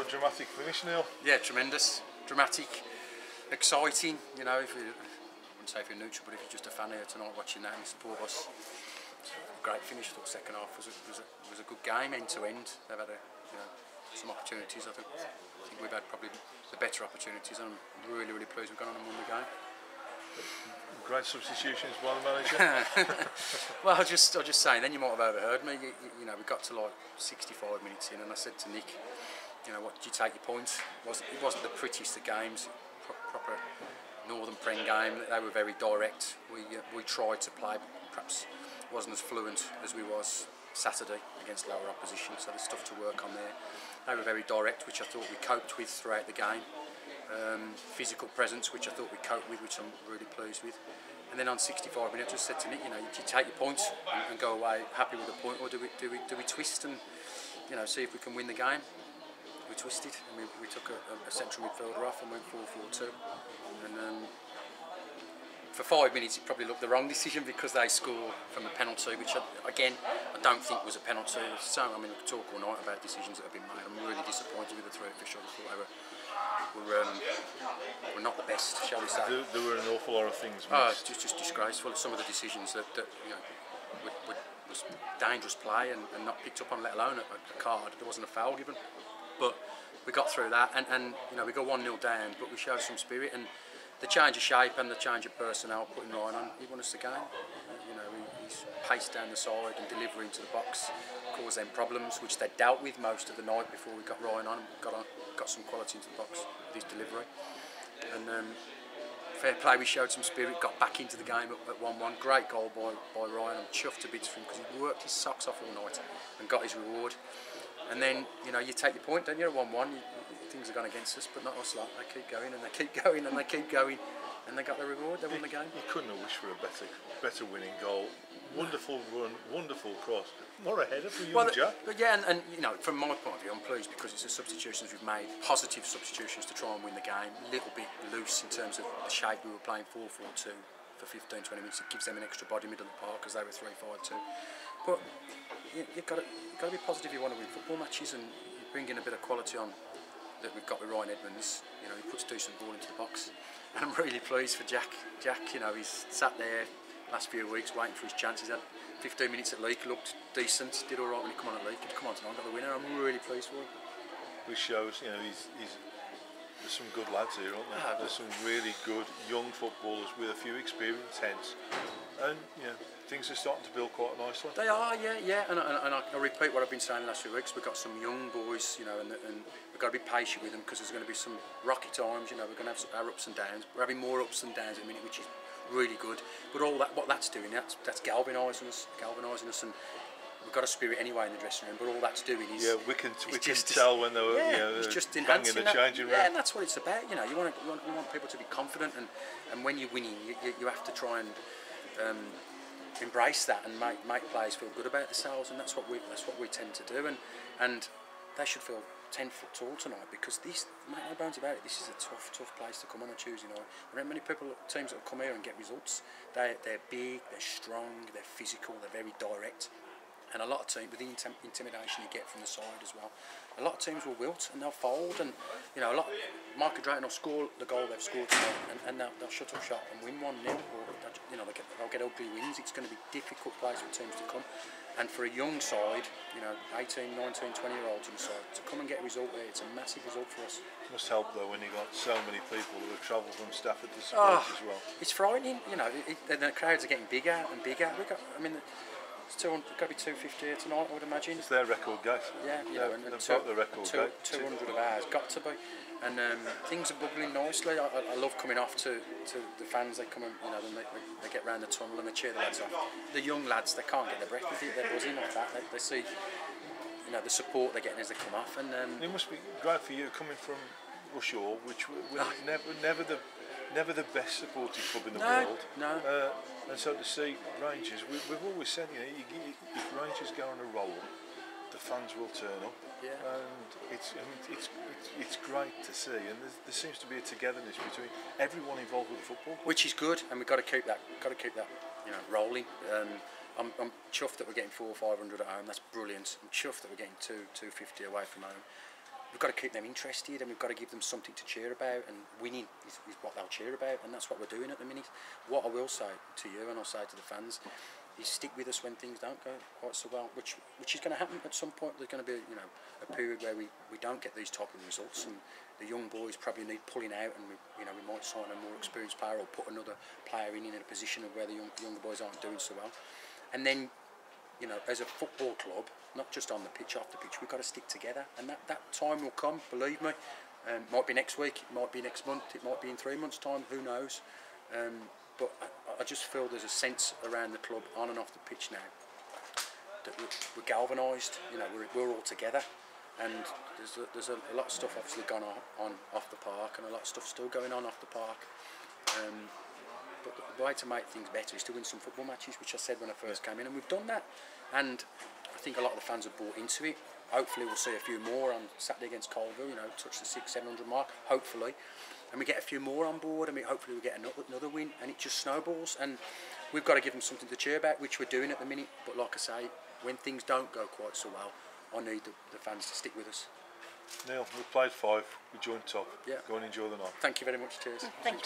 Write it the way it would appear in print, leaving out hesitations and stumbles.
What a dramatic finish, Neil. Yeah, tremendous, dramatic, exciting. You know, if you, I wouldn't say if you're neutral, but if you're just a fan here tonight watching that and support us, great finish. I thought the second half was a good game, end to end. They've had some opportunities. I think we've had probably the better opportunities, and I'm really pleased we've gone on and won the game. Great substitutions by the manager. Well, I was just saying. Then you might have overheard me. You know, we got to like 65 minutes in, and I said to Nick, you know, what did you take your points? It wasn't the prettiest of games, proper Northern Prem game. They were very direct. We tried to play, perhaps wasn't as fluent as we was Saturday against lower opposition. So there's stuff to work on there. They were very direct, which I thought we coped with throughout the game. Physical presence, which I thought we coped with, which I'm really pleased with. And then on 65 minutes, I just said to Nick, you know, do you take your points and go away happy with the point, or do we twist and, you know, see if we can win the game? We twisted, and we took a central midfielder off and went 4-4-2. And for 5 minutes, it probably looked the wrong decision because they score from a penalty, which I don't think was a penalty. So I mean, we could talk all night about decisions that have been made. I'm really disappointed with the three officials. I thought they were not the best, shall we say. There were an awful lot of things missed. Oh, it's just disgraceful. Some of the decisions that you know was dangerous play and not picked up on, let alone a card. There wasn't a foul given, but we got through that, and you know, we got 1-0 down, but we showed some spirit, and the change of shape and the change of personnel, putting Ryan on, he won us the game. You know, he's paced down the side and delivering to the box, caused them problems, which they dealt with most of the night before we got Ryan on. Got some quality into the box with his delivery. And fair play, we showed some spirit, got back into the game at 1-1. Great goal by Ryan. I'm chuffed to bits for him because he worked his socks off all night and got his reward. And then, you know, you take your point, don't you? At 1-1, things have gone against us, but not us lot. They keep going and they keep going and they keep going, and they got their reward. They won the game. You couldn't have wished for a better winning goal. Wonderful run, wonderful cross. What a header for you, Jack. But yeah, and you know, from my point of view, I'm pleased because it's the substitutions we've made, positive substitutions to try and win the game. A little bit loose in terms of the shape we were playing 4-4-2 for 15-20 minutes. It gives them an extra body middle of the park because they were 3-5-2. But you've got to be positive if you want to win football matches, and you bring in a bit of quality on that we've got with Ryan Edmonds. You know, he puts decent ball into the box, and I'm really pleased for Jack. Jack, you know, he's sat there last few weeks waiting for his chance. He's had 15 minutes at Leek, looked decent, did all right when he come on at Leek. He'd come on tonight, got the winner. I'm really pleased for him. Which shows, you know, there's some good lads here, aren't there? There's some really good young footballers with a few experienced heads, and you know, things are starting to build quite nicely. They are, yeah. And I repeat what I've been saying the last few weeks. We've got some young boys, you know, and we've got to be patient with them because there's going to be some rocky times. You know, we're going to have our ups and downs. We're having more ups and downs at the minute, which is really good. But all that, what that's doing, that's galvanising us, and we've got a spirit anyway in the dressing room. But all that's doing is we can tell when they were it's just banging the changing room. Yeah, and that's what it's about. You know, you want people to be confident, and when you're winning, you have to try and embrace that and make players feel good about themselves, and that's what we tend to do, and they should feel 10 foot tall tonight because this, make no bones about it, this is a tough place to come on a Tuesday night. There aren't many teams that will come here and get results. They're big, they're strong, they're physical, they're very direct, and a lot of teams, with the intimidation you get from the side as well, a lot of teams will wilt and they'll fold, and you know, Market Drayton will score the goal they've scored tonight, and they'll shut up shop and win 1-0, or you know, they'll get ugly wins. It's going to be a difficult place for teams to come, and for a young side, you know, 18, 19, 20-year-olds on the side, to come and get a result there, it's a massive result for us. It must help though when you got so many people who have travelled from Stafford to support as well. It's frightening, you know, and the crowds are getting bigger and bigger. It's got to be 250 here tonight, I would imagine. It's their record gate. Yeah, you know, and they've got the record gate. 200 of ours, got to be. And things are bubbling nicely. I love coming off to the fans. They come and, you know, they get round the tunnel and they cheer the lads off. The young lads, they can't get their breath with it. They're buzzing off that. They see, you know, the support they're getting as they come off. And it must be great for you coming from Rushaw, which was never the best supported club in the world. No. And so to see Rangers, we've always said, you know, if Rangers go on a roll, the fans will turn up. Yeah. And it's great to see, and there seems to be a togetherness between everyone involved with the football, which is good, and we've got to keep that. You know, rolling. I'm chuffed that we're getting 400 or 500 at home. That's brilliant. I'm chuffed that we're getting 250 away from home. we've got to keep them interested, and we've got to give them something to cheer about, and winning is what they'll cheer about, and that's what we're doing at the minute. What I will say to you, and I'll say to the fans, is stick with us when things don't go quite so well, which is going to happen at some point. There's going to be a period where we don't get these type of results, and the young boys probably need pulling out, and we might sign a more experienced player or put another player in a position of where the younger boys aren't doing so well. And then, as a football club, not just on the pitch, off the pitch, we've got to stick together, and that time will come, believe me. Might be next week, it might be next month, it might be in 3 months' time, who knows. But I just feel there's a sense around the club, on and off the pitch now, that we're galvanised, we're all together, and there's a lot of stuff obviously gone on off the park, and a lot of stuff still going on off the park. But the way to make things better is to win some football matches, which I said when I first came in, and we've done that. And I think a lot of the fans have bought into it. Hopefully we'll see a few more on Saturday against Colville, touch the 600-700 mark, hopefully. And we get a few more on board, and hopefully we get another win, and it just snowballs. And we've got to give them something to cheer about, which we're doing at the minute. But like I say, when things don't go quite so well, I need the fans to stick with us. Neil, we played 5, we joined top. Yeah. Go and enjoy the night. Thank you very much, cheers. Thank you.